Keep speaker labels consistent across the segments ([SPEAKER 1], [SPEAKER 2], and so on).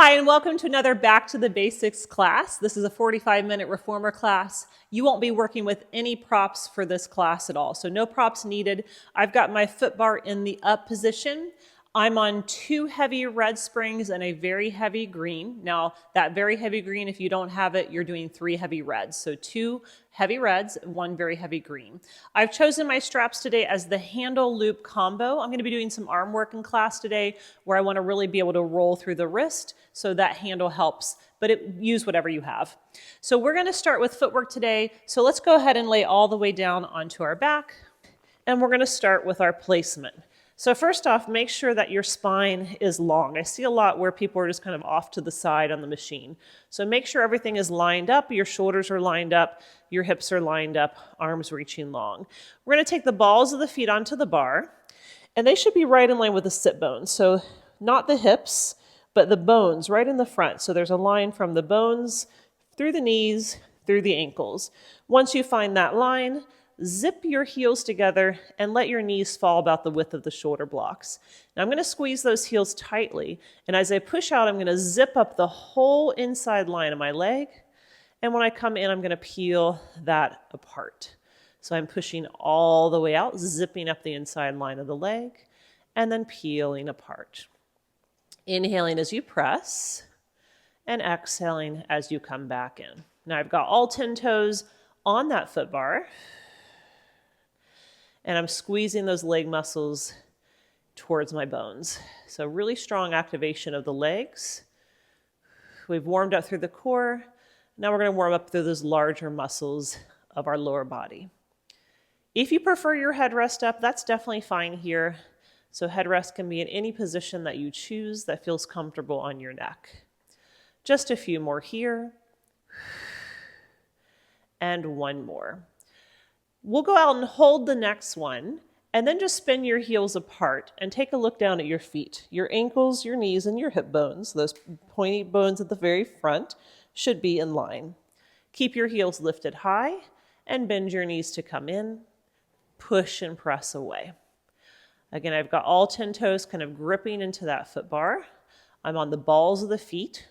[SPEAKER 1] Hi, and welcome to another Back to the Basics class. This is a 45-minute reformer class. You won't be working with any props for this class at all, so no props needed. I've got my foot bar in the up position. I'm on 2 heavy red springs and a very heavy green. Now, that very heavy green, if you don't have it, you're doing 3 heavy reds. So 2 heavy reds, 1 very heavy green. I've chosen my straps today as the handle loop combo. I'm going to be doing some arm work in class today where I want to really be able to roll through the wrist, so that handle helps, but use whatever you have. So we're going to start with footwork today. So let's go ahead and lay all the way down onto our back, and we're going to start with our placement. So first off, make sure that your spine is long. I see a lot where people are just kind of off to the side on the machine. So make sure everything is lined up, your shoulders are lined up, your hips are lined up, arms reaching long. We're going to take the balls of the feet onto the bar, and they should be right in line with the sit bones. So not the hips, but the bones right in the front. So there's a line from the bones through the knees, through the ankles. Once you find that line, zip your heels together and let your knees fall about the width of the shoulder blocks. Now I'm going to squeeze those heels tightly, and as I push out, I'm going to zip up the whole inside line of my leg, and when I come in, I'm going to peel that apart. So I'm pushing all the way out, zipping up the inside line of the leg, and then peeling apart. Inhaling as you press, and exhaling as you come back in. Now I've got all 10 toes on that foot bar, and I'm squeezing those leg muscles towards my bones. So really strong activation of the legs. We've warmed up through the core. Now we're going to warm up through those larger muscles of our lower body. If you prefer your headrest up, that's definitely fine here. So headrest can be in any position that you choose that feels comfortable on your neck. Just a few more here. And one more. We'll go out and hold the next one, and then just spin your heels apart and take a look down at your feet. Your ankles, your knees, and your hip bones, those pointy bones at the very front, should be in line. Keep your heels lifted high and bend your knees to come in. Push and press away. Again, I've got all 10 toes kind of gripping into that foot bar. I'm on the balls of the feet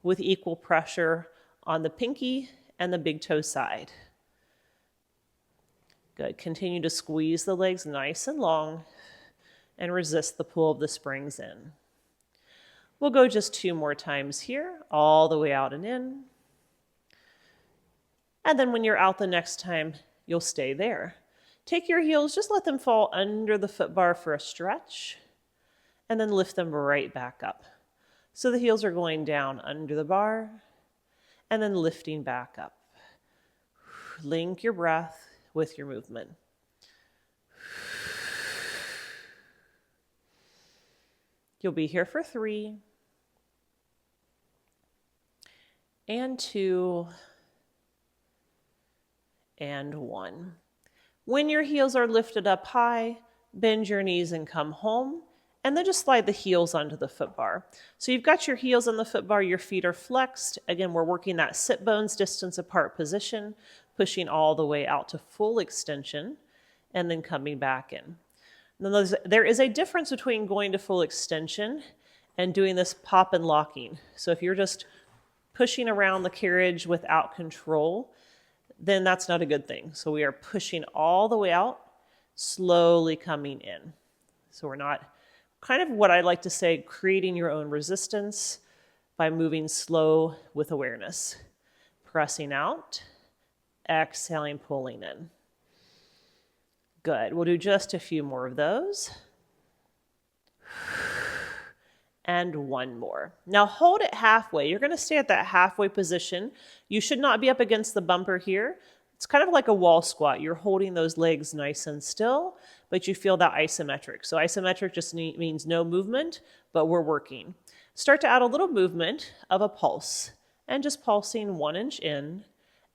[SPEAKER 1] with equal pressure on the pinky and the big toe side. Good. Continue to squeeze the legs nice and long and resist the pull of the springs in. We'll go just 2 more times here, all the way out and in. And then when you're out the next time, you'll stay there. Take your heels, just let them fall under the foot bar for a stretch, and then lift them right back up. So the heels are going down under the bar, and then lifting back up. Link your breath with your movement. You'll be here for 3, and 2, and 1. When your heels are lifted up high, bend your knees and come home, and then just slide the heels onto the foot bar. So you've got your heels on the foot bar, your feet are flexed. Again, we're working that sit bones distance apart position, pushing all the way out to full extension, and then coming back in. Now, there is a difference between going to full extension and doing this pop and locking. So if you're just pushing around the carriage without control, then that's not a good thing. So we are pushing all the way out, slowly coming in. So we're not, kind of what I like to say, creating your own resistance by moving slow with awareness. Pressing out, exhaling, pulling in. Good. We'll do just a few more of those. And 1 more. Now hold it halfway. You're going to stay at that halfway position. You should not be up against the bumper here. It's kind of like a wall squat. You're holding those legs nice and still, but you feel that isometric. So isometric just means no movement, but we're working. Start to add a little movement of a pulse, and just pulsing 1 inch in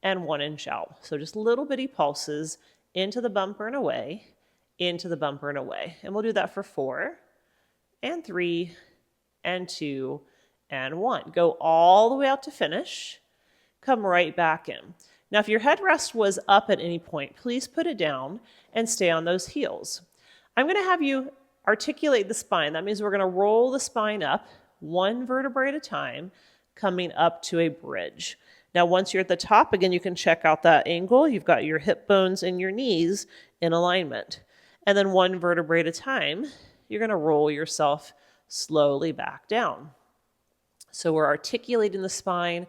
[SPEAKER 1] and 1 inch out. So just little bitty pulses into the bumper and away, into the bumper and away. And we'll do that for 4, and 3, and 2, and 1. Go all the way out to finish. Come right back in. Now, if your headrest was up at any point, please put it down and stay on those heels. I'm going to have you articulate the spine. That means we're going to roll the spine up one vertebrae at a time, coming up to a bridge. Now, once you're at the top, again, you can check out that angle. You've got your hip bones and your knees in alignment. And then one vertebrae at a time, you're going to roll yourself slowly back down. So we're articulating the spine.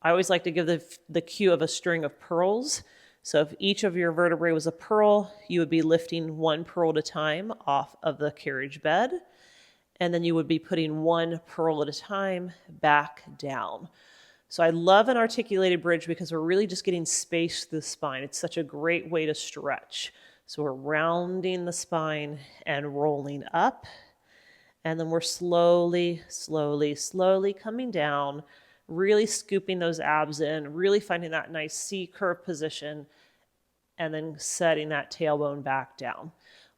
[SPEAKER 1] I always like to give the cue of a string of pearls. So if each of your vertebrae was a pearl, you would be lifting one pearl at a time off of the carriage bed. And then you would be putting one pearl at a time back down. So I love an articulated bridge because we're really just getting space through the spine. It's such a great way to stretch. So we're rounding the spine and rolling up. And then we're slowly, slowly, slowly coming down, really scooping those abs in, really finding that nice C-curve position, and then setting that tailbone back down.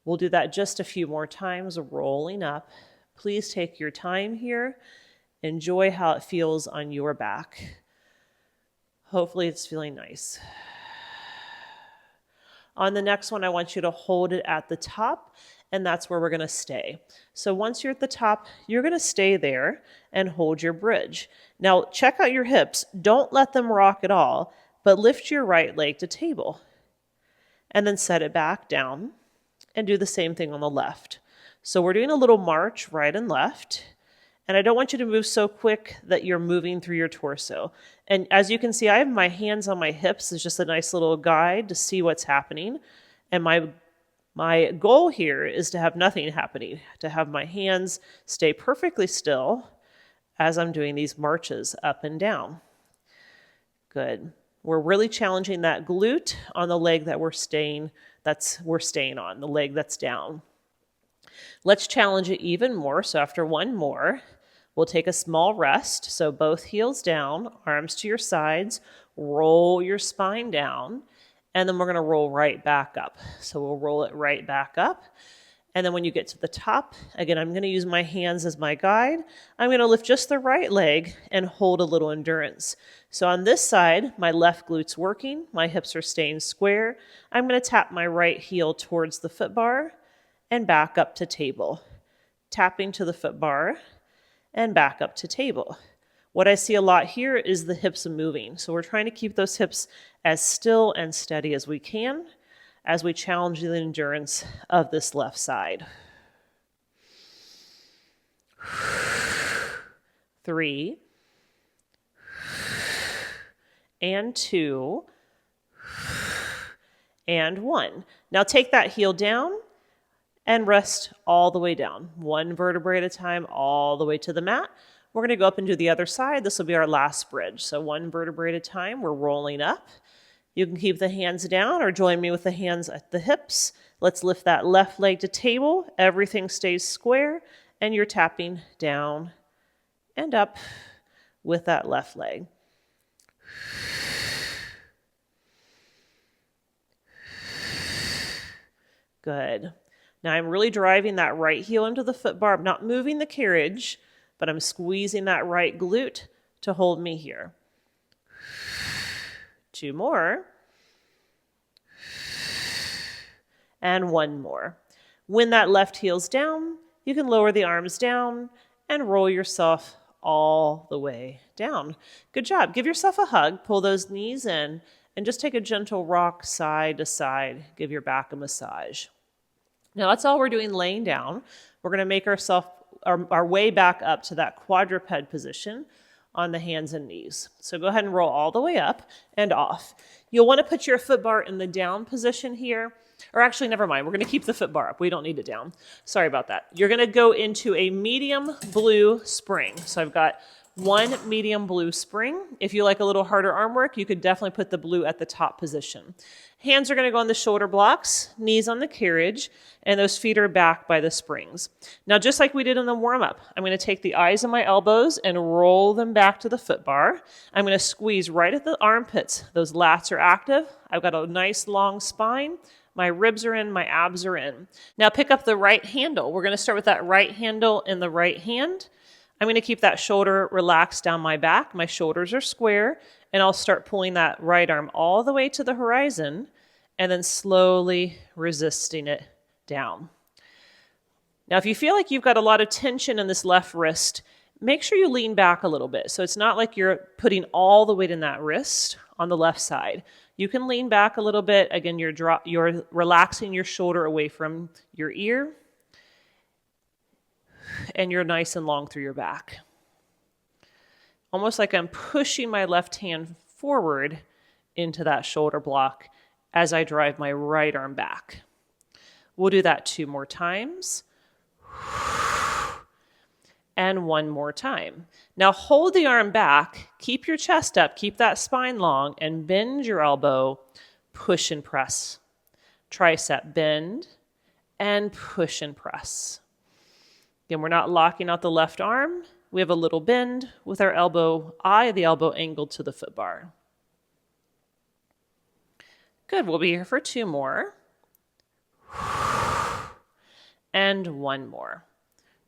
[SPEAKER 1] We'll do that just a few more times, rolling up. Please take your time here. Enjoy how it feels on your back. Hopefully it's feeling nice. On the next one, I want you to hold it at the top, and that's where we're going to stay. So once you're at the top, you're going to stay there and hold your bridge. Now, check out your hips. Don't let them rock at all, but lift your right leg to table. And then set it back down and do the same thing on the left. So we're doing a little march right and left. And I don't want you to move so quick that you're moving through your torso. And as you can see, I have my hands on my hips. It's just a nice little guide to see what's happening. And my goal here is to have nothing happening, to have my hands stay perfectly still as I'm doing these marches up and down. Good. We're really challenging that glute on the leg that we're staying on, the leg that's down. Let's challenge it even more. So after one more, we'll take a small rest. So both heels down, arms to your sides, roll your spine down, and then we're going to roll right back up. So we'll roll it right back up. And then when you get to the top, again, I'm going to use my hands as my guide. I'm going to lift just the right leg and hold a little endurance. So on this side, my left glute's working. My hips are staying square. I'm going to tap my right heel towards the foot bar and back up to table. Tapping to the foot bar and back up to table. What I see a lot here is the hips moving. So we're trying to keep those hips as still and steady as we can as we challenge the endurance of this left side. 3 and 2 and 1. Now take that heel down and rest all the way down. One vertebrae at a time, all the way to the mat. We're going to go up and do the other side. This will be our last bridge. So one vertebrae at a time, we're rolling up. You can keep the hands down or join me with the hands at the hips. Let's lift that left leg to table. Everything stays square, and you're tapping down and up with that left leg. Good. Now I'm really driving that right heel into the foot bar. I'm not moving the carriage, but I'm squeezing that right glute to hold me here. 2 more. And 1 more. When that left heel's down, you can lower the arms down and roll yourself all the way down. Good job. Give yourself a hug. Pull those knees in and just take a gentle rock side to side. Give your back a massage. Now that's all we're doing laying down. We're going to make our way back up to that quadruped position on the hands and knees. So go ahead and roll all the way up and off. You'll want to put your foot bar in the down position here. Or actually, never mind. We're going to keep the foot bar up. We don't need it down. Sorry about that. You're going to go into a medium blue spring. So I've got one medium blue spring. If you like a little harder arm work, you could definitely put the blue at the top position. Hands are going to go on the shoulder blocks, knees on the carriage, and those feet are back by the springs. Now, just like we did in the warm-up, I'm going to take the eyes of my elbows and roll them back to the foot bar. I'm going to squeeze right at the armpits. Those lats are active. I've got a nice long spine. My ribs are in, my abs are in. Now pick up the right handle. We're going to start with that right handle in the right hand. I'm going to keep that shoulder relaxed down my back. My shoulders are square, and I'll start pulling that right arm all the way to the horizon and then slowly resisting it down. Now, if you feel like you've got a lot of tension in this left wrist, make sure you lean back a little bit. So it's not like you're putting all the weight in that wrist on the left side. You can lean back a little bit. Again, you're relaxing your shoulder away from your ear, and you're nice and long through your back. Almost like I'm pushing my left hand forward into that shoulder block as I drive my right arm back. We'll do that 2 more times. And 1 more time. Now hold the arm back, keep your chest up, keep that spine long, and bend your elbow, push and press. Tricep bend, and push and press. Again, we're not locking out the left arm. We have a little bend with our eye of the elbow angled to the foot bar. Good, we'll be here for 2 more. And 1 more.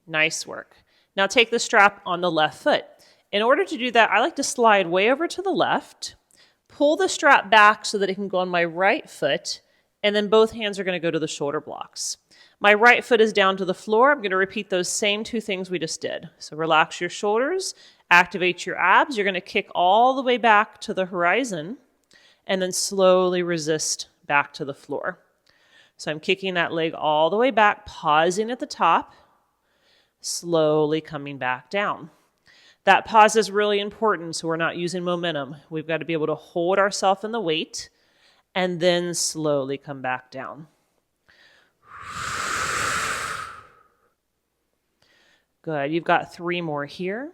[SPEAKER 1] Nice work. Now take the strap on the left foot. In order to do that, I like to slide way over to the left, pull the strap back so that it can go on my right foot, and then both hands are going to go to the shoulder blocks. My right foot is down to the floor. I'm going to repeat those same 2 things we just did. So relax your shoulders, activate your abs. You're going to kick all the way back to the horizon, and then slowly resist back to the floor. So I'm kicking that leg all the way back, pausing at the top, slowly coming back down. That pause is really important so we're not using momentum. We've got to be able to hold ourselves in the weight and then slowly come back down. Good. You've got 3 more here.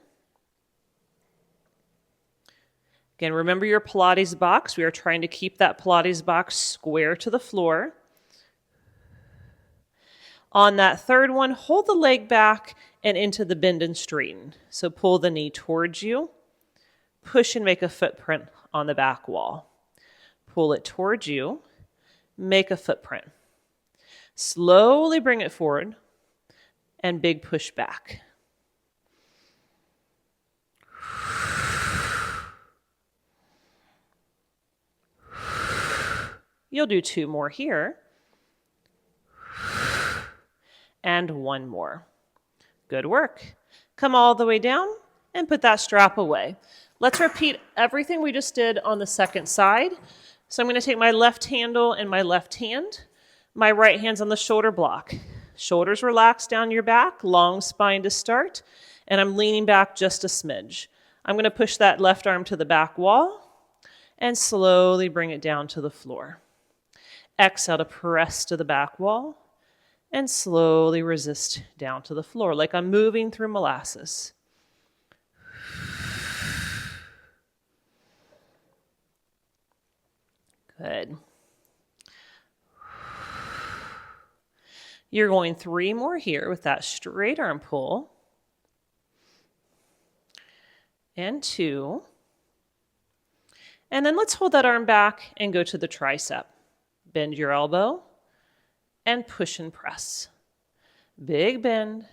[SPEAKER 1] Again, remember your Pilates box. We are trying to keep that Pilates box square to the floor. On that 3rd one, hold the leg back and into the bend and straighten. So pull the knee towards you, push and make a footprint on the back wall. Pull it towards you, make a footprint. Slowly bring it forward and big push back. You'll do 2 more here. And 1 more. Good work. Come all the way down and put that strap away. Let's repeat everything we just did on the second side. So I'm going to take my left handle in my left hand. My right hand's on the shoulder block. Shoulders relaxed down your back, long spine to start, and I'm leaning back just a smidge. I'm going to push that left arm to the back wall and slowly bring it down to the floor. Exhale to press to the back wall. And slowly resist down to the floor, like I'm moving through molasses. Good. You're going 3 more here with that straight arm pull. And 2. And then let's hold that arm back and go to the tricep. Bend your elbow. And push and press. Big bend,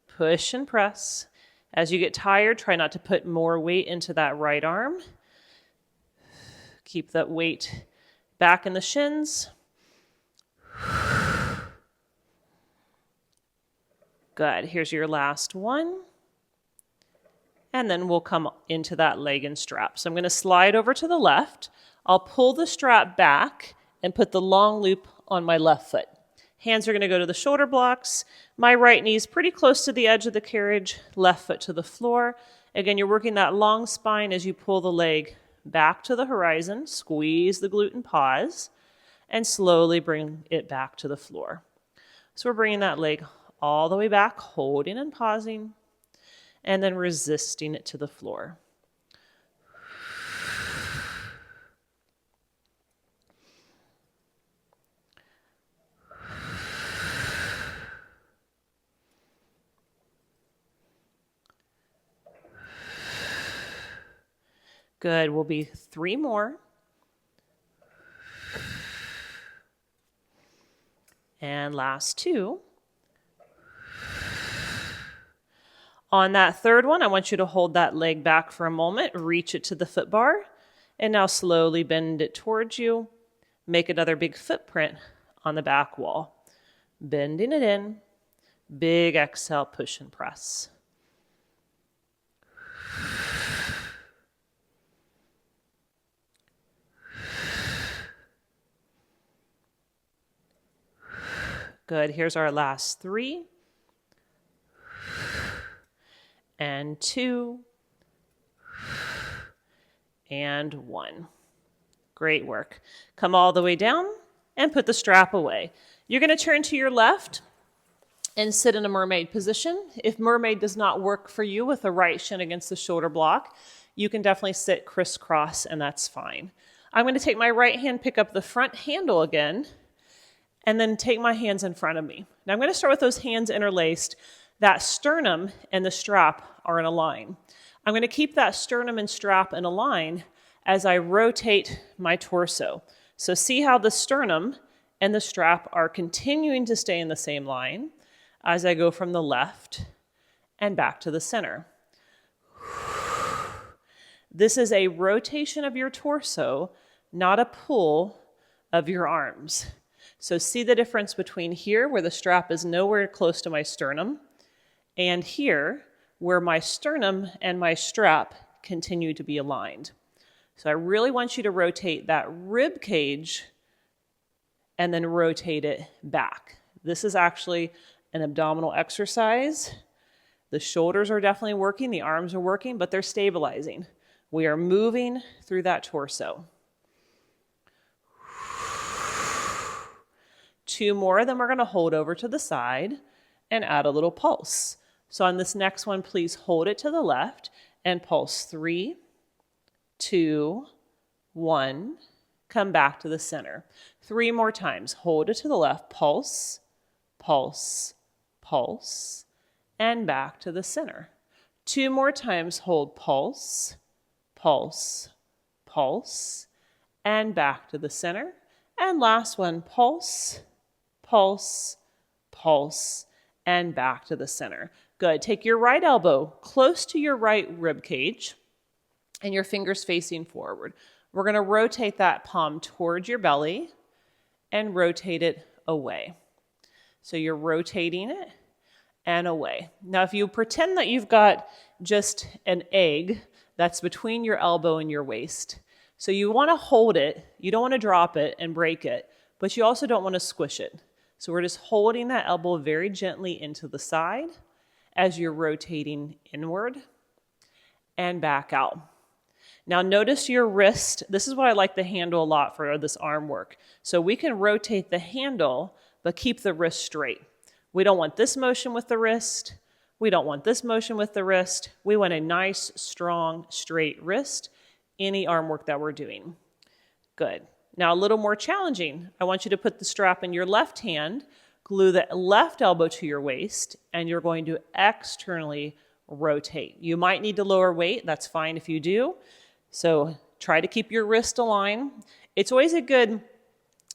[SPEAKER 1] push and press. As you get tired, try not to put more weight into that right arm. Keep that weight back in the shins. Good. Here's your last one. And then we'll come into that leg and strap. So I'm going to slide over to the left. I'll pull the strap back and put the long loop on my left foot. Hands are going to go to the shoulder blocks. My right knee is pretty close to the edge of the carriage, left foot to the floor. Again, you're working that long spine as you pull the leg back to the horizon, squeeze the glute and pause, and slowly bring it back to the floor. So we're bringing that leg all the way back, holding and pausing, and then resisting it to the floor. Good, will be 3 more. And last 2. On that 3rd one, I want you to hold that leg back for a moment, reach it to the foot bar, and now slowly bend it towards you. Make another big footprint on the back wall. Bending it in, Big exhale, push and press. Good. Here's our last 3. And 2. And 1. Great work. Come all the way down and put the strap away. You're going to turn to your left and sit in a mermaid position. If mermaid does not work for you with the right shin against the shoulder block, you can definitely sit crisscross and that's fine. I'm going to take my right hand, pick up the front handle again, and then take my hands in front of me. Now I'm going to start with those hands interlaced. That sternum and the strap are in a line. I'm going to keep that sternum and strap in a line as I rotate my torso. So see how the sternum and the strap are continuing to stay in the same line as I go from the left and back to the center. This is a rotation of your torso, not a pull of your arms. So see the difference between here, where the strap is nowhere close to my sternum, and here, where my sternum and my strap continue to be aligned. So I really want you to rotate that rib cage and then rotate it back. This is actually an abdominal exercise. The shoulders are definitely working, the arms are working, but they're stabilizing. We are moving through that torso. 2 more, then we're going to hold over to the side and add a little pulse. So on this next one, please hold it to the left and pulse 3, 2, 1. Come back to the center. 3 more times. Hold it to the left, pulse, pulse, pulse, and back to the center. 2 more times. Hold pulse, pulse, pulse, and back to the center. And last one, pulse, pulse, pulse, and back to the center. Good. Take your right elbow close to your right rib cage and your fingers facing forward. We're going to rotate that palm towards your belly and rotate it away. So you're rotating it and away. Now, if you pretend that you've got just an egg that's between your elbow and your waist, so you want to hold it, you don't want to drop it and break it, but you also don't want to squish it. So we're just holding that elbow very gently into the side as you're rotating inward and back out. Now notice your wrist. This is what I like the handle a lot for this arm work. So we can rotate the handle, but keep the wrist straight. We don't want this motion with the wrist. We don't want this motion with the wrist. We want a nice, strong, straight wrist, any arm work that we're doing. Good. Now a little more challenging. I want you to put the strap in your left hand, glue the left elbow to your waist, and you're going to externally rotate. You might need to lower weight. That's fine if you do. So try to keep your wrist aligned. It's always a good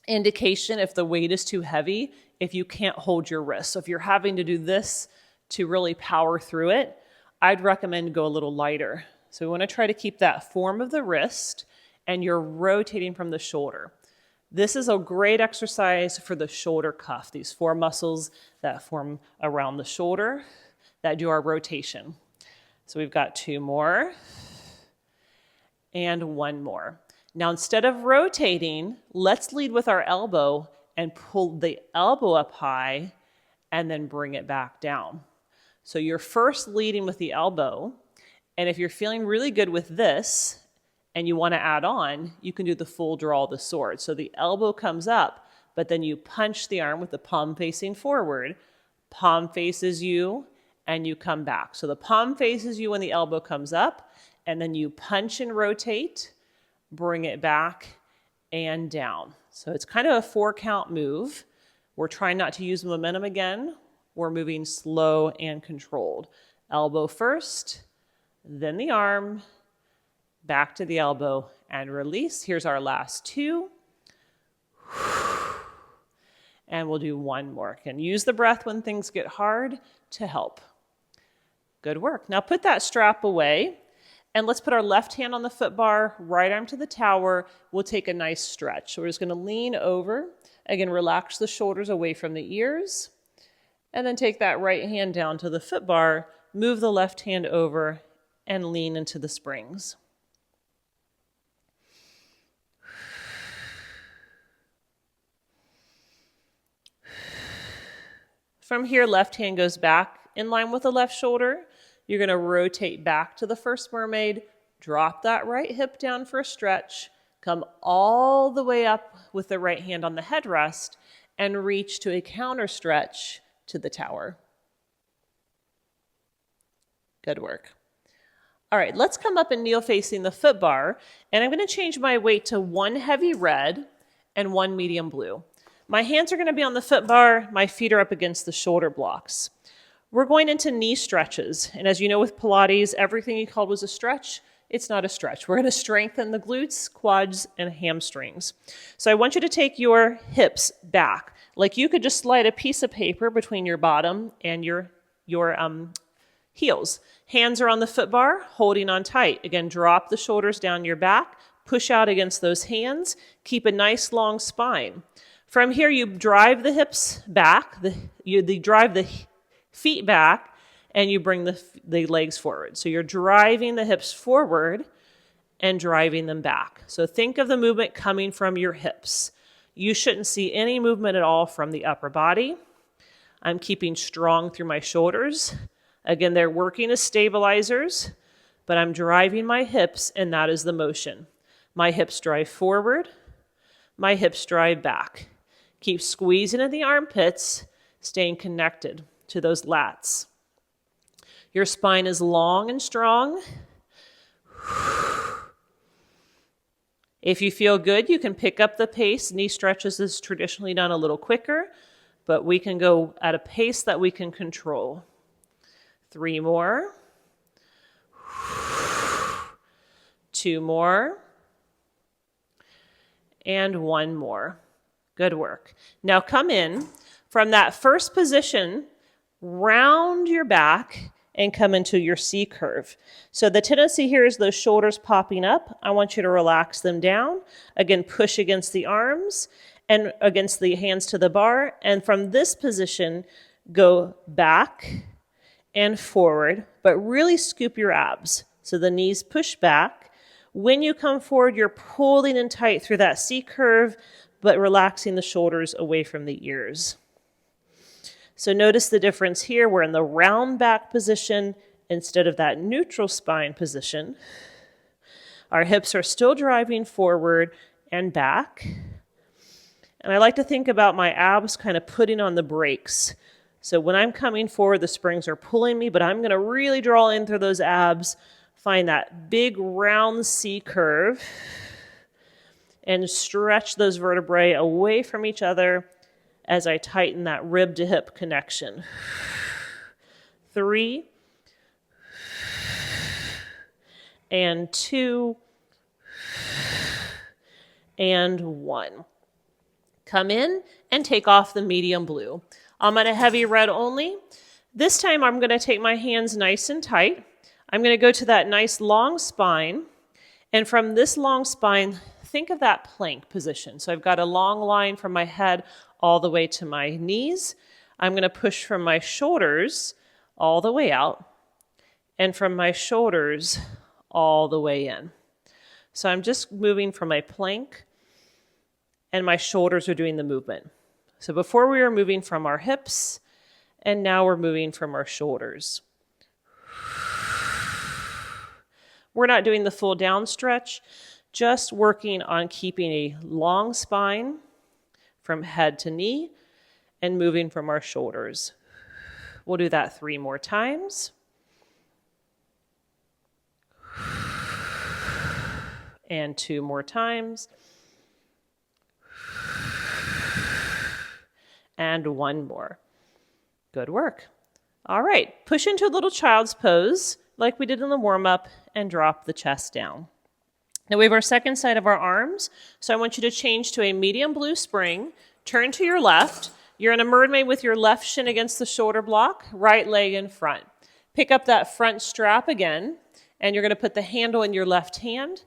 [SPEAKER 1] indication if the weight is too heavy, if you can't hold your wrist. So if you're having to do this to really power through it, I'd recommend go a little lighter. So we want to try to keep that form of the wrist, and you're rotating from the shoulder. This is a great exercise for the shoulder cuff, these 4 muscles that form around the shoulder that do our rotation. So we've got 2 more and 1 more. Now instead of rotating, let's lead with our elbow and pull the elbow up high and then bring it back down. So you're first leading with the elbow, and if you're feeling really good with this and you want to add on, you can do the full draw of the sword. So the elbow comes up, but then you punch the arm with the palm facing forward, palm faces you, and you come back. So the palm faces you when the elbow comes up, and then you punch and rotate, bring it back and down. So it's kind of a 4-count move. We're trying not to use momentum again. We're moving slow and controlled. Elbow first, then the arm, back to the elbow and release. Here's our last 2. And we'll do 1 more. And use the breath when things get hard to help. Good work. Now put that strap away, and let's put our left hand on the foot bar, right arm to the tower. We'll take a nice stretch. So we're just going to lean over. Again, relax the shoulders away from the ears. And then take that right hand down to the foot bar, move the left hand over, and lean into the springs. From here, left hand goes back in line with the left shoulder. You're going to rotate back to the first mermaid, drop that right hip down for a stretch, come all the way up with the right hand on the headrest, and reach to a counter stretch to the tower. Good work. All right, let's come up and kneel facing the foot bar, and I'm going to change my weight to one heavy red and one medium blue. My hands are going to be on the foot bar, my feet are up against the shoulder blocks. We're going into knee stretches, and as you know with Pilates, everything you called was a stretch, it's not a stretch. We're going to strengthen the glutes, quads, and hamstrings. So I want you to take your hips back, like you could just slide a piece of paper between your bottom and your heels. Hands are on the foot bar, holding on tight. Again, drop the shoulders down your back, push out against those hands, keep a nice long spine. From here, you drive the hips back, you drive the feet back, and you bring the legs forward. So you're driving the hips forward and driving them back. So think of the movement coming from your hips. You shouldn't see any movement at all from the upper body. I'm keeping strong through my shoulders. Again, they're working as stabilizers, but I'm driving my hips, and that is the motion. My hips drive forward, my hips drive back. Keep squeezing in the armpits, staying connected to those lats. Your spine is long and strong. If you feel good, you can pick up the pace. Knee stretches is traditionally done a little quicker, but we can go at a pace that we can control. 3 more. 2 more. And 1 more. Good work. Now come in from that first position, round your back, and come into your C curve. So the tendency here is those shoulders popping up. I want you to relax them down. Again, push against the arms and against the hands to the bar. And from this position, go back and forward, but really scoop your abs. So the knees push back. When you come forward, you're pulling in tight through that C curve, but relaxing the shoulders away from the ears. So notice the difference here. We're in the round back position instead of that neutral spine position. Our hips are still driving forward and back. And I like to think about my abs kind of putting on the brakes. So when I'm coming forward, the springs are pulling me, but I'm going to really draw in through those abs, find that big round C curve, and stretch those vertebrae away from each other as I tighten that rib to hip connection. 3 and 2 and 1. Come in and take off the medium blue. I'm at a heavy red only. This time I'm going to take my hands nice and tight. I'm going to go to that nice long spine. And from this long spine, think of that plank position. So I've got a long line from my head all the way to my knees. I'm going to push from my shoulders all the way out and from my shoulders all the way in. So I'm just moving from my plank and my shoulders are doing the movement. So before we were moving from our hips and now we're moving from our shoulders. We're not doing the full down stretch, just working on keeping a long spine from head to knee and moving from our shoulders. We'll do that 3 more times. And 2 more times. And 1 more. Good work. All right, push into a little child's pose like we did in the warm-up and drop the chest down. Now we have our second side of our arms, so I want you to change to a medium blue spring, turn to your left. You're in a mermaid with your left shin against the shoulder block, right leg in front. Pick up that front strap again, and you're going to put the handle in your left hand.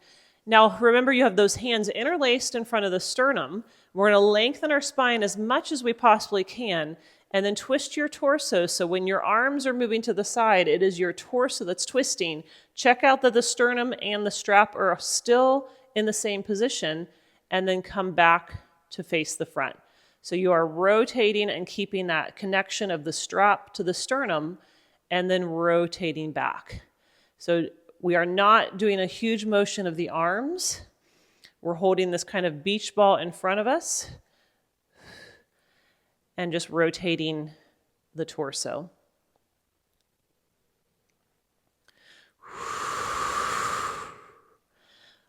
[SPEAKER 1] Now remember you have those hands interlaced in front of the sternum. We're going to lengthen our spine as much as we possibly can And then twist your torso. So when your arms are moving to the side, it is your torso that's twisting. Check out that the sternum and the strap are still in the same position, and then come back to face the front. So you are rotating and keeping that connection of the strap to the sternum, and then rotating back. So we are not doing a huge motion of the arms. We're holding this kind of beach ball in front of us and just rotating the torso.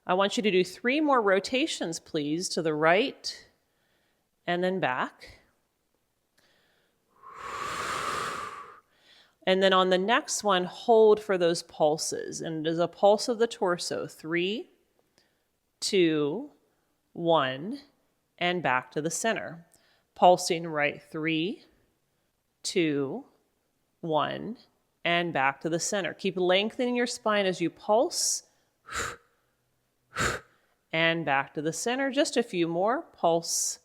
[SPEAKER 1] I want you to do 3 more rotations, please, to the right and then back. And then on the next one, hold for those pulses. And it is a pulse of the torso. 3, 2, 1, and back to the center. Pulsing right, 3, 2, 1, and back to the center. Keep lengthening your spine as you pulse. And back to the center. Just a few more. Pulse,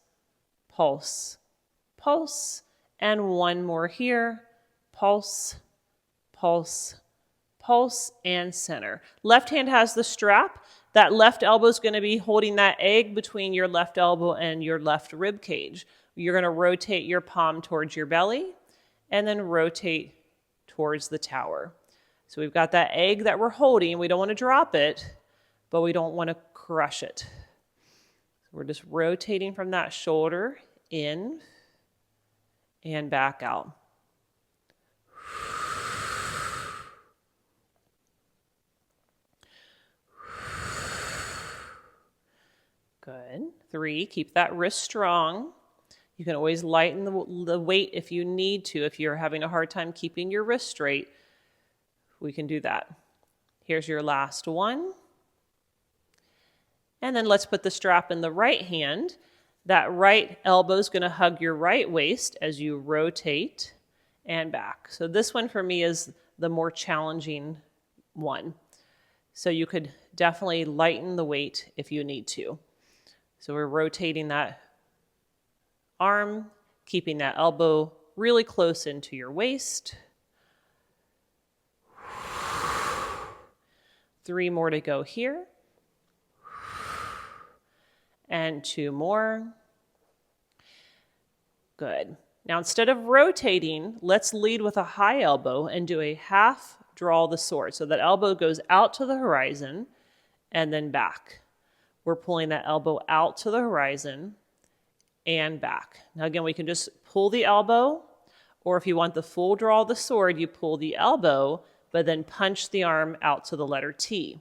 [SPEAKER 1] pulse, pulse. And one more here. Pulse, pulse, pulse, and center. Left hand has the strap. That left elbow is going to be holding that egg between your left elbow and your left rib cage. You're going to rotate your palm towards your belly and then rotate towards the tower. So we've got that egg that we're holding. We don't want to drop it, but we don't want to crush it. So we're just rotating from that shoulder in and back out. Good. 3, keep that wrist strong. You can always lighten the weight if you need to. If you're having a hard time keeping your wrist straight, we can do that. Here's your last one. And then let's put the strap in the right hand. That right elbow is going to hug your right waist as you rotate and back. So this one for me is the more challenging one. So you could definitely lighten the weight if you need to. So we're rotating that arm, keeping that elbow really close into your waist. 3 more to go here. And 2 more. Good. Now instead of rotating, let's lead with a high elbow and do a half draw the sword. So that elbow goes out to the horizon and then back. We're pulling that elbow out to the horizon and back. Now again, we can just pull the elbow, or if you want the full draw of the sword, you pull the elbow, but then punch the arm out to the letter T.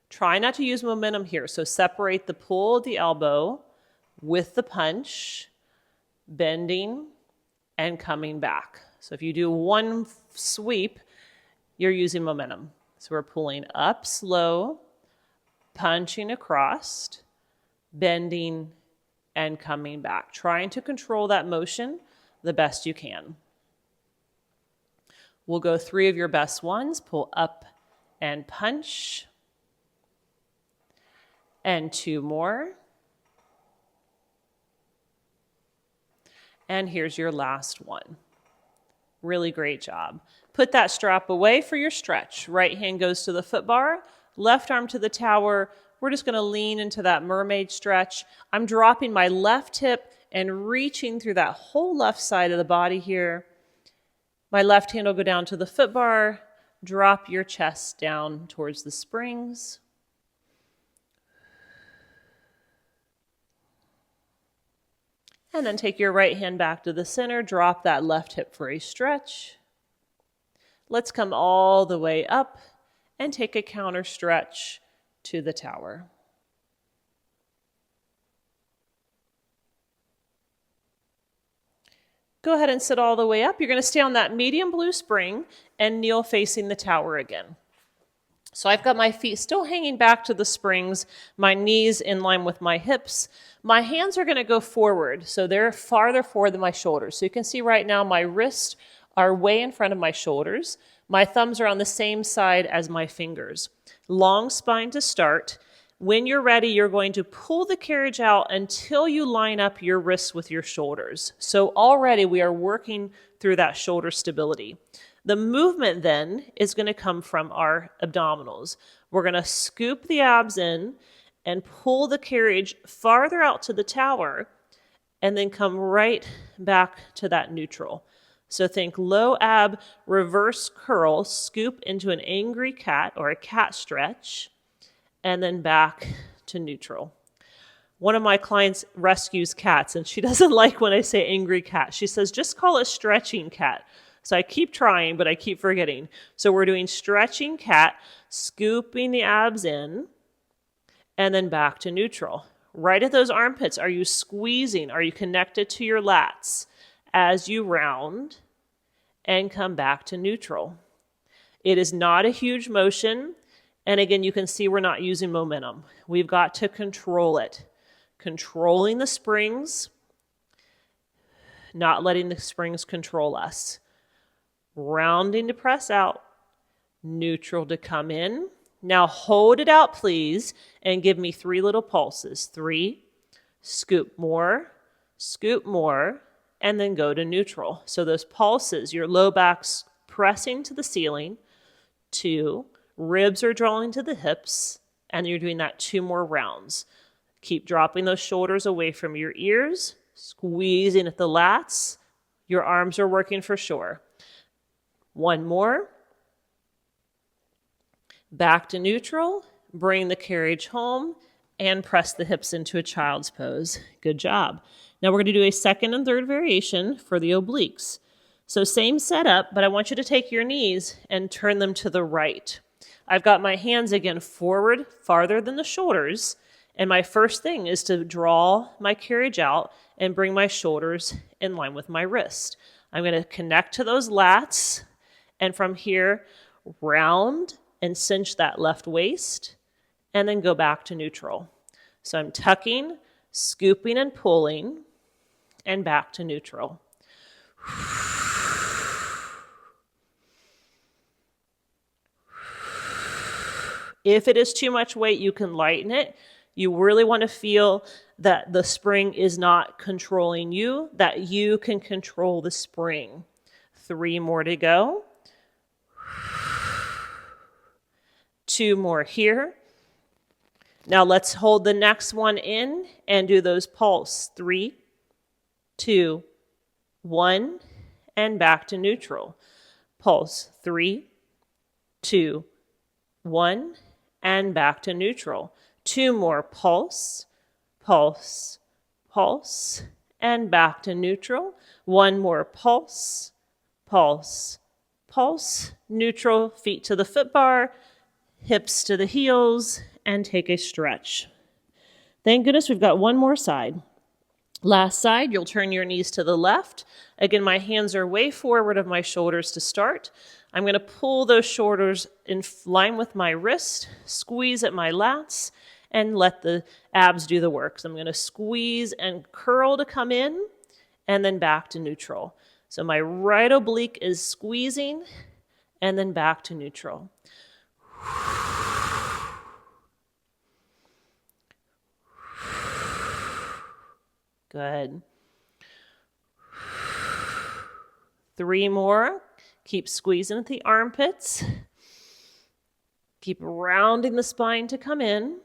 [SPEAKER 1] Try not to use momentum here, so separate the pull of the elbow with the punch, bending, and coming back. So if you do one sweep, you're using momentum. So we're pulling up slow, punching across, bending, and coming back. Trying to control that motion the best you can. We'll go 3 of your best ones. Pull up and punch. And 2 more. And here's your last one. Really great job. Put that strap away for your stretch. Right hand goes to the foot bar, left arm to the tower. We're just going to lean into that mermaid stretch. I'm dropping my left hip and reaching through that whole left side of the body here. My left hand will go down to the foot bar. Drop your chest down towards the springs. And then take your right hand back to the center. Drop that left hip for a stretch. Let's come all the way up and take a counter stretch to the tower. Go ahead and sit all the way up. You're going to stay on that medium blue spring and kneel facing the tower again. So I've got my feet still hanging back to the springs, my knees in line with my hips. My hands are going to go forward, so they're farther forward than my shoulders. So you can see right now my wrists are way in front of my shoulders. My thumbs are on the same side as my fingers. Long spine to start. When you're ready, you're going to pull the carriage out until you line up your wrists with your shoulders. So already we are working through that shoulder stability. The movement then is going to come from our abdominals. We're going to scoop the abs in and pull the carriage farther out to the tower and then come right back to that neutral. So think low ab, reverse curl, scoop into an angry cat or a cat stretch, and then back to neutral. One of my clients rescues cats, and she doesn't like when I say angry cat. She says, just call it stretching cat. So I keep trying, but I keep forgetting. So we're doing stretching cat, scooping the abs in, and then back to neutral. Right at those armpits, are you squeezing? Are you connected to your lats as you round and come back to neutral? It is not a huge motion. And again, you can see we're not using momentum. We've got to control it. Controlling the springs, not letting the springs control us. Rounding to press out, neutral to come in. Now hold it out, please, and give me 3 little pulses. 3, scoop more, and then go to neutral. So those pulses, your low back's pressing to the ceiling. 2, ribs are drawing to the hips, and you're doing that 2 more rounds. Keep dropping those shoulders away from your ears, squeezing at the lats. Your arms are working for sure. 1 more. Back to neutral, bring the carriage home, and press the hips into a child's pose. Good job. Now we're going to do a second and third variation for the obliques. So same setup, but I want you to take your knees and turn them to the right. I've got my hands again forward, farther than the shoulders, and my first thing is to draw my carriage out and bring my shoulders in line with my wrist. I'm going to connect to those lats, and from here, round and cinch that left waist, and then go back to neutral. So I'm tucking, scooping and pulling, and back to neutral. If it is too much weight, you can lighten it. You really want to feel that the spring is not controlling you, that you can control the spring. 3 more to go. 2 more here. Now let's hold the next one in and do those pulse. 3, 2, 1, and back to neutral. Pulse. 3, 2, 1, and back to neutral. 2 more. Pulse, pulse, pulse, and back to neutral. 1 more. Pulse, pulse, pulse, neutral, feet to the foot bar, hips to the heels, and take a stretch. Thank goodness we've got 1 more side. Last side, you'll turn your knees to the left. Again, my hands are way forward of my shoulders to start. I'm going to pull those shoulders in line with my wrist, squeeze at my lats, and let the abs do the work. So I'm going to squeeze and curl to come in, and then back to neutral. So my right oblique is squeezing, and then back to neutral. Good. 3 more. Keep squeezing at the armpits. Keep rounding the spine to come in.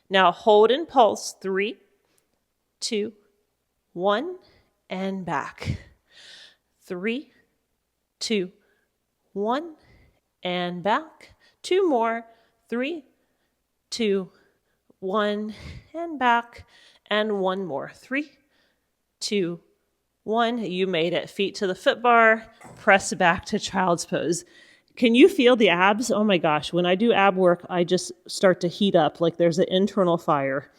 [SPEAKER 1] Now hold and pulse. 3, 2, 1, and back. 3, 2, 1, and back. 2 more. 3, 2, 1, and back. And 1 more. 3, 2, 1. You made it. Feet to the foot bar. Press back to child's pose. Can you feel the abs? Oh my gosh. When I do ab work, I just start to heat up like there's an internal fire.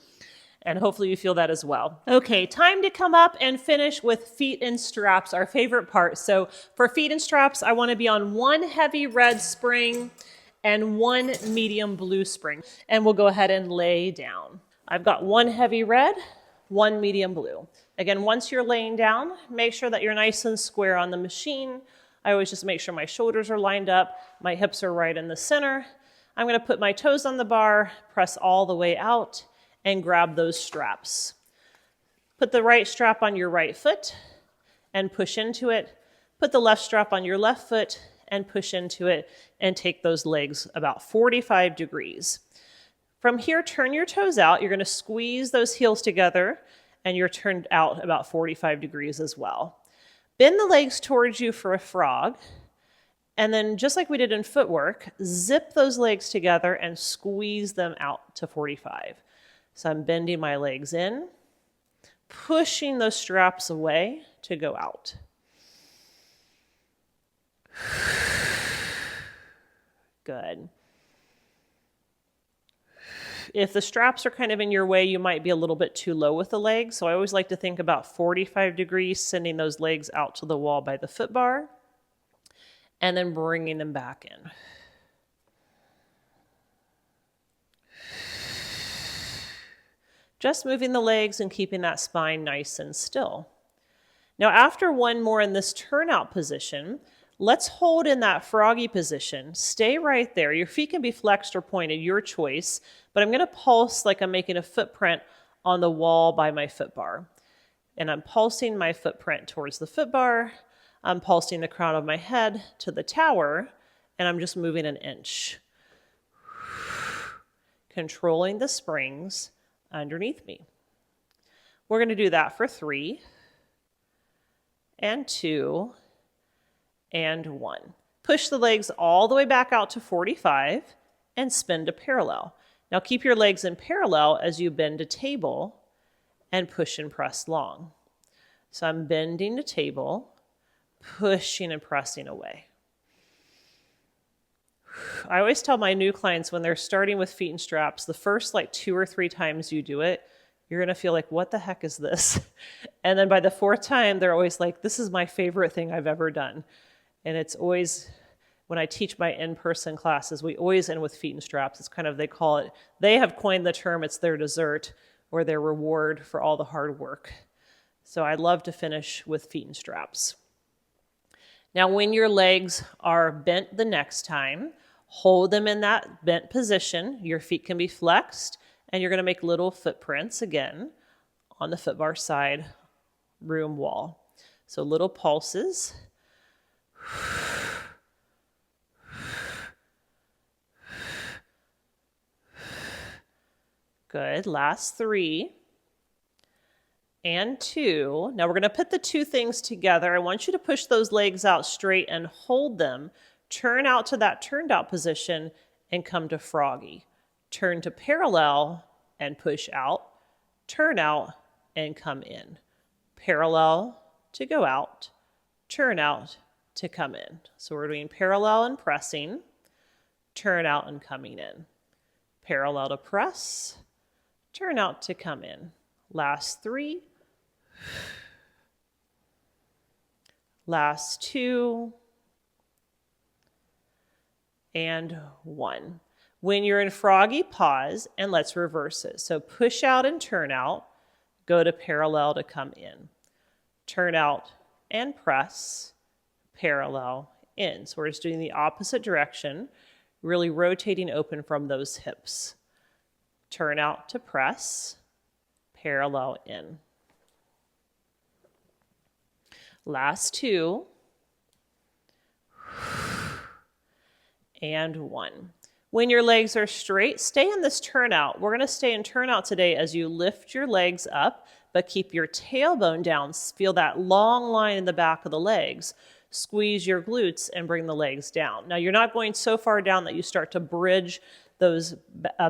[SPEAKER 1] And hopefully you feel that as well. Okay, time to come up and finish with feet and straps, our favorite part. So for feet and straps, I want to be on 1 heavy red spring and 1 medium blue spring. And we'll go ahead and lay down. I've got 1 heavy red, 1 medium blue. Again, once you're laying down, make sure that you're nice and square on the machine. I always just make sure my shoulders are lined up, my hips are right in the center. I'm going to put my toes on the bar, press all the way out, and grab those straps. Put the right strap on your right foot and push into it. Put the left strap on your left foot and push into it, and take those legs about 45 degrees. From here, turn your toes out. You're going to squeeze those heels together, and you're turned out about 45 degrees as well. Bend the legs towards you for a frog, and then just like we did in footwork, zip those legs together and squeeze them out to 45. So I'm bending my legs in, pushing those straps away to go out. Good. If the straps are kind of in your way, you might be a little bit too low with the legs. So I always like to think about 45 degrees, sending those legs out to the wall by the foot bar, and then bringing them back in. Just moving the legs and keeping that spine nice and still. Now, after one more in this turnout position, let's hold in that froggy position. Stay right there. Your feet can be flexed or pointed, your choice, but I'm going to pulse like I'm making a footprint on the wall by my foot bar. And I'm pulsing my footprint towards the foot bar. I'm pulsing the crown of my head to the tower, and I'm just moving an inch. Controlling the springs underneath me. We're going to do that for 3 and 2 and 1. Push the legs all the way back out to 45 and spin to parallel. Now keep your legs in parallel as you bend to table and push and press long. So I'm bending to table, pushing and pressing away. I always tell my new clients when they're starting with feet and straps, the first like 2 or 3 times you do it, you're going to feel like, what the heck is this? And then by the 4th time, they're always like, this is my favorite thing I've ever done. And it's always, when I teach my in-person classes, we always end with feet and straps. It's kind of, they call it, they have coined the term, it's their dessert or their reward for all the hard work. So I love to finish with feet and straps. Now, when your legs are bent the next time, hold them in that bent position. Your feet can be flexed, and you're going to make little footprints again on the foot bar side room wall. So little pulses. Good. Last 3 and 2. Now we're going to put the 2 things together. I want you to push those legs out straight and hold them. Turn out to that turned out position and come to froggy. Turn to parallel and push out. Turn out and come in. Parallel to go out. Turn out to come in. So we're doing parallel and pressing. Turn out and coming in. Parallel to press. Turn out to come in. Last 3. Last 2. And 1. When you're in froggy, pause, and let's reverse it. So push out and turn out, go to parallel to come in. Turn out and press, parallel in. So we're just doing the opposite direction, really rotating open from those hips. Turn out to press, parallel in. Last 2. And 1. When your legs are straight, stay in this turnout. We're going to stay in turnout today as you lift your legs up, but keep your tailbone down. Feel that long line in the back of the legs. Squeeze your glutes and bring the legs down. Now, you're not going so far down that you start to bridge those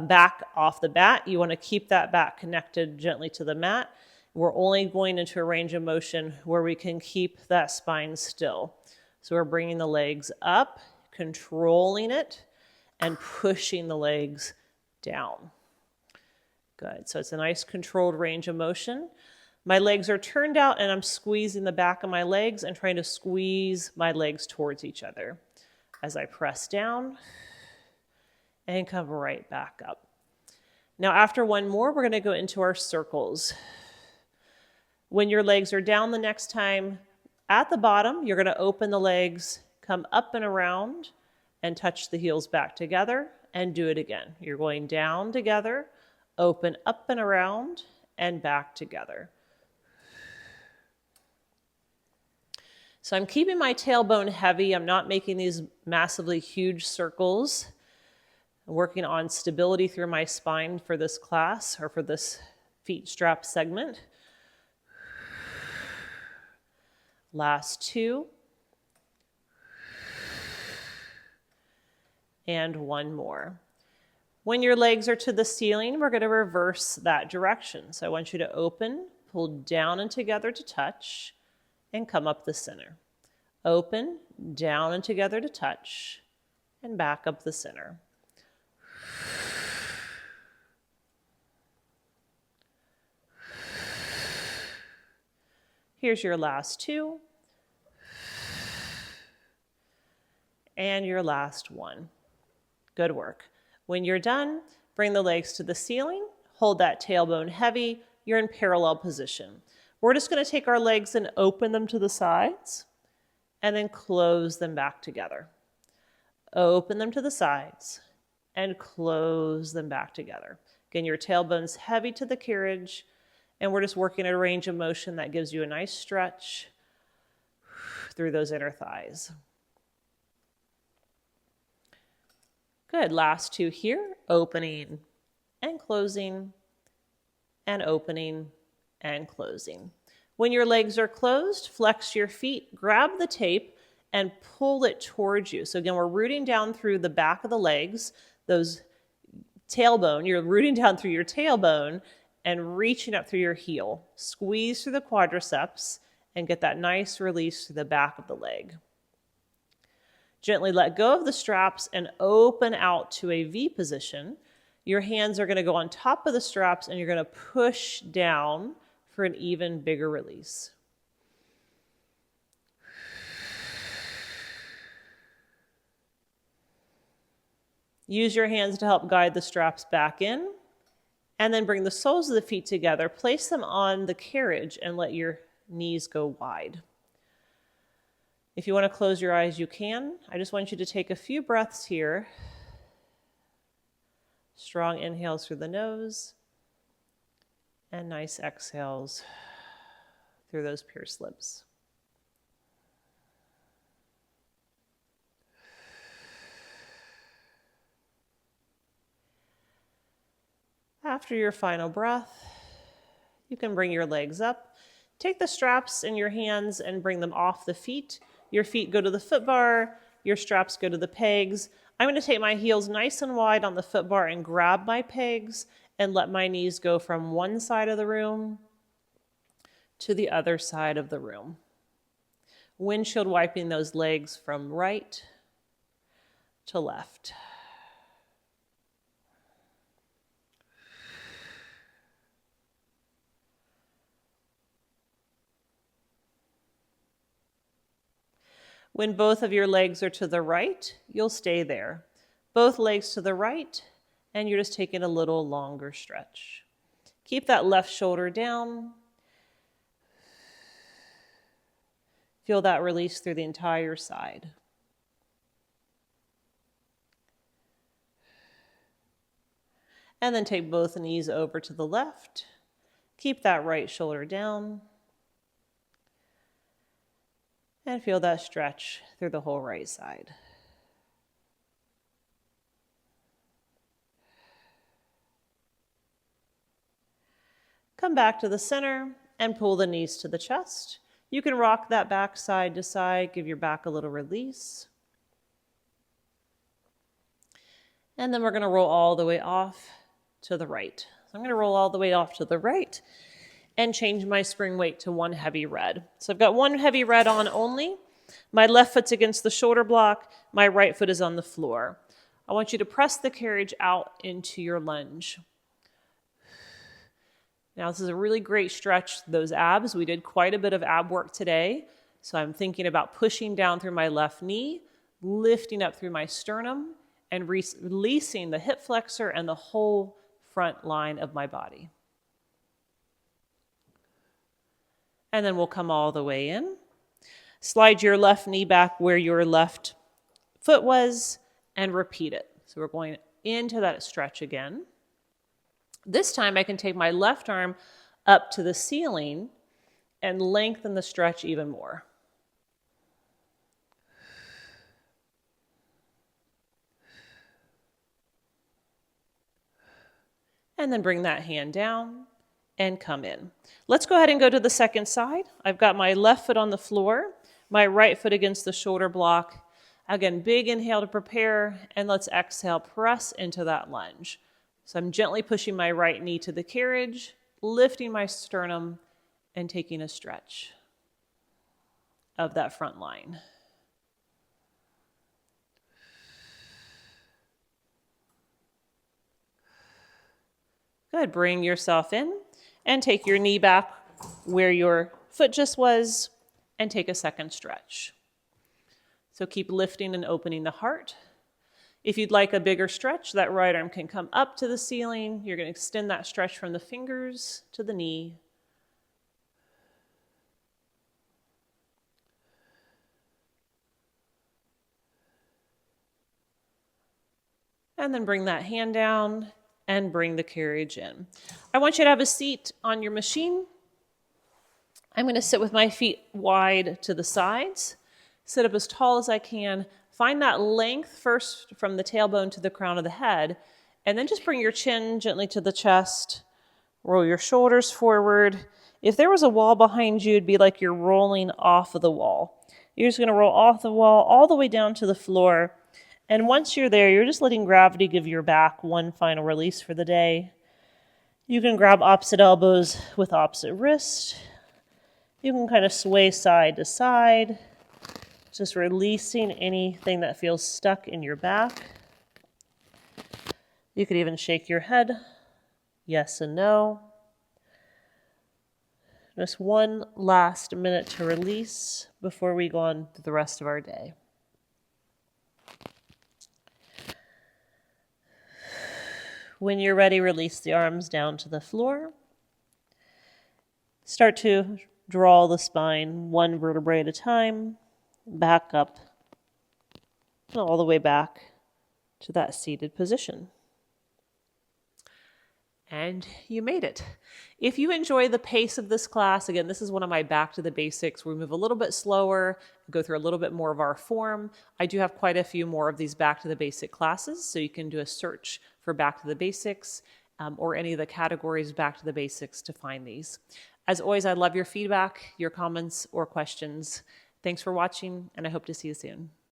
[SPEAKER 1] back off the bat. You want to keep that back connected gently to the mat. We're only going into a range of motion where we can keep that spine still. So we're bringing the legs up, controlling it, and pushing the legs down. Good. So it's a nice controlled range of motion. My legs are turned out, and I'm squeezing the back of my legs and trying to squeeze my legs towards each other as I press down and come right back up. Now, after 1 more, we're going to go into our circles. When your legs are down the next time, at the bottom, you're going to open the legs, come up and around, and touch the heels back together and do it again. You're going down together, open up and around, and back together. So I'm keeping my tailbone heavy. I'm not making these massively huge circles. I'm working on stability through my spine for this class or for this feet strap segment. Last two. And one more. When your legs are to the ceiling, we're going to reverse that direction. So I want you to open, pull down and together to touch, and come up the center. Open, down and together to touch, and back up the center. Here's your last two. And your last one. Good work. When you're done, bring the legs to the ceiling, hold that tailbone heavy, you're in parallel position. We're just going to take our legs and open them to the sides, and then close them back together. Open them to the sides, and close them back together. Again, your tailbone's heavy to the carriage, and we're just working a range of motion that gives you a nice stretch through those inner thighs. Good, last two here, opening and closing, and opening and closing. When your legs are closed, flex your feet, grab the tape, and pull it towards you. So again, we're rooting down through the back of the legs, those tailbone, you're rooting down through your tailbone and reaching up through your heel. Squeeze through the quadriceps and get that nice release through the back of the leg. Gently let go of the straps and open out to a V position. Your hands are going to go on top of the straps and you're going to push down for an even bigger release. Use your hands to help guide the straps back in, and then bring the soles of the feet together. Place them on the carriage and let your knees go wide. If you want to close your eyes, you can. I just want you to take a few breaths here. Strong inhales through the nose, and nice exhales through those pursed lips. After your final breath, you can bring your legs up. Take the straps in your hands and bring them off the feet. Your feet go to the foot bar, your straps go to the pegs. I'm going to take my heels nice and wide on the foot bar and grab my pegs and let my knees go from one side of the room to the other side of the room. Windshield wiping those legs from right to left. When both of your legs are to the right, you'll stay there. Both legs to the right, and you're just taking a little longer stretch. Keep that left shoulder down. Feel that release through the entire side. And then take both knees over to the left. Keep that right shoulder down. And feel that stretch through the whole right side. Come back to the center and pull the knees to the chest. You can rock that back side to side, give your back a little release. And then we're going to roll all the way off to the right. So I'm going to roll all the way off to the right and change my spring weight to one heavy red. So I've got one heavy red on only. My left foot's against the shoulder block. My right foot is on the floor. I want you to press the carriage out into your lunge. Now this is a really great stretch, those abs. We did quite a bit of ab work today. So I'm thinking about pushing down through my left knee, lifting up through my sternum, and releasing the hip flexor and the whole front line of my body. And then we'll come all the way in. Slide your left knee back where your left foot was and repeat it. So we're going into that stretch again. This time I can take my left arm up to the ceiling and lengthen the stretch even more. And then bring that hand down and come in. Let's go ahead and go to the second side. I've got my left foot on the floor, my right foot against the shoulder block. Again, big inhale to prepare, and let's exhale, press into that lunge. So I'm gently pushing my right knee to the carriage, lifting my sternum, and taking a stretch of that front line. Good, bring yourself in and take your knee back where your foot just was and take a second stretch. So keep lifting and opening the heart. If you'd like a bigger stretch, that right arm can come up to the ceiling. You're going to extend that stretch from the fingers to the knee. And then bring that hand down and bring the carriage in. I want you to have a seat on your machine. I'm going to sit with my feet wide to the sides, sit up as tall as I can. Find that length first from the tailbone to the crown of the head, and then just bring your chin gently to the chest. Roll your shoulders forward. If there was a wall behind you, it'd be like you're rolling off of the wall. You're just going to roll off the wall all the way down to the floor. And once you're there, you're just letting gravity give your back one final release for the day. You can grab opposite elbows with opposite wrist. You can kind of sway side to side, just releasing anything that feels stuck in your back. You could even shake your head, yes and no. Just one last minute to release before we go on to the rest of our day. When you're ready, release the arms down to the floor. Start to draw the spine one vertebrae at a time, back up, and all the way back to that seated position. And you made it. If you enjoy the pace of this class, again, this is one of my back to the basics. We move a little bit slower, go through a little bit more of our form. I do have quite a few more of these back to the basic classes, so you can do a search for back to the basics or any of the categories back to the basics to find these. As always, I love your feedback, your comments, or questions. Thanks for watching, and I hope to see you soon.